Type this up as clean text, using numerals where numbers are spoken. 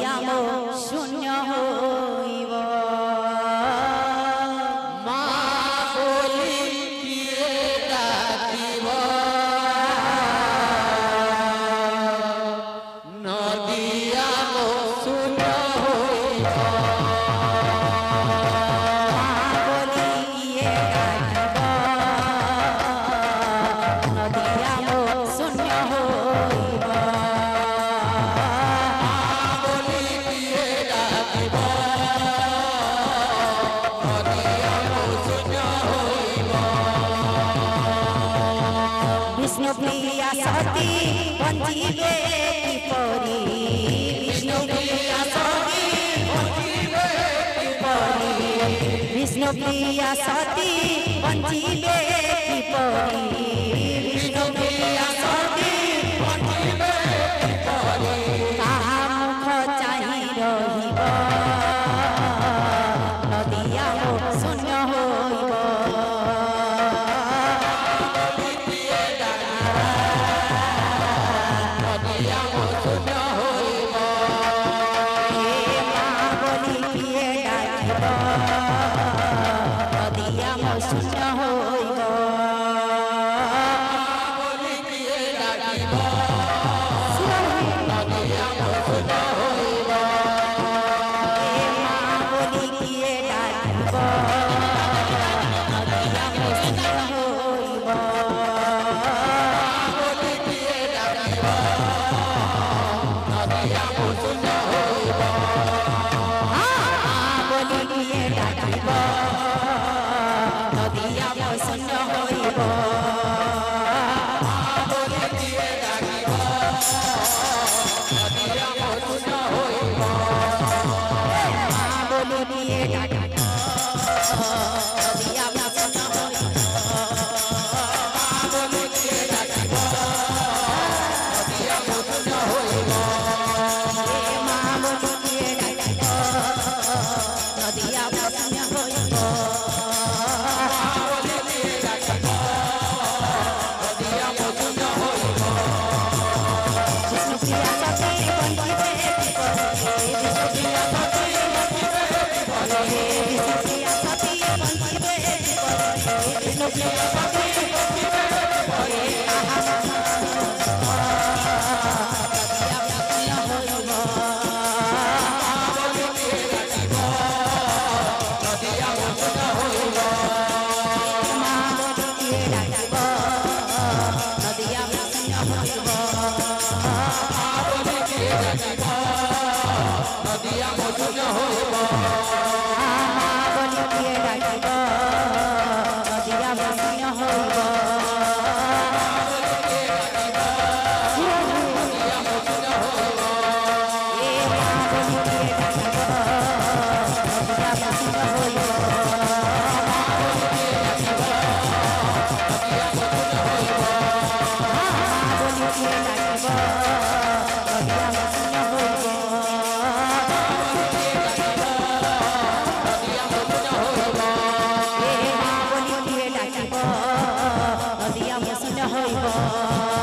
নদিয়া মো শূন্য হইব মা বলি কিয়ে ডাকিব নদিয়া মো শূন্য হইব মা বলি কিয়ে ডাকিব নদিয়া মো শূন্য হইব বিষ্ণুপ্রিয়া সতী বঞ্চিবে কিপরি বিষ্ণুপ্রিয়া সতী বঞ্চিবে কিপরি বিষ্ণুপ্রিয়া সতী বঞ্চিবে কিপরি বিষ্ণুপ্রিয়া সতী বঞ্চিবে কিপরি কাহা মুখ চাহি রহিব নদিয়া মো শূন্য হইব শূন্য হইব বলি কিয়ে ডাকিব নদিয়া মো শূন্য হইব মা বলি কিয়ে ডাকিব নদিয়া মো শূন্য হইব বলি কিয়ে ডাকিব নদিয়া মো শূন্য হইব মা বলি কিয়ে ডাকিব নদিয়া মো শূন্য হইব বলি কিয়ে ডাকিব নদিয়া মো শূন্য হইব মা বলি কিয়ে ডাকিব নদিয়া মো শূন্য হইব বলি কিয়ে ডাকিব নদিয়া মো শূন্য হইব মা বলি কিয়ে ডাকিব নদিয়া মো শূন্য হইব বলি কিয়ে ডাকিব নদিয়া মো শূন্য হইব বিষ্ণুপ্রিয়া সতী বঞ্চিবে কিপরি বিষ্ণুপ্রিয়া সতী বঞ্চিবে কিপরি বিষ্ণুপ্রিয়া সতী বঞ্চিবে কিপরি বিষ্ণুপ্রিয়া সতী বঞ্চিবে কিপরি আহা নদিয়া মো শূন্য হইব বলি কিয়ে ডাকিব নদিয়া মো শূন্য হইব মা বলি কিয়ে ডাকিব নদিয়া মো শূন্য হইব বলি কিয়ে ডাকিব নদিয়া মো শূন্য হইব মা বলি কিয়ে ডাকিব নদিয়া মো শূন্য হইব নদিয়া মো শূন্য হইব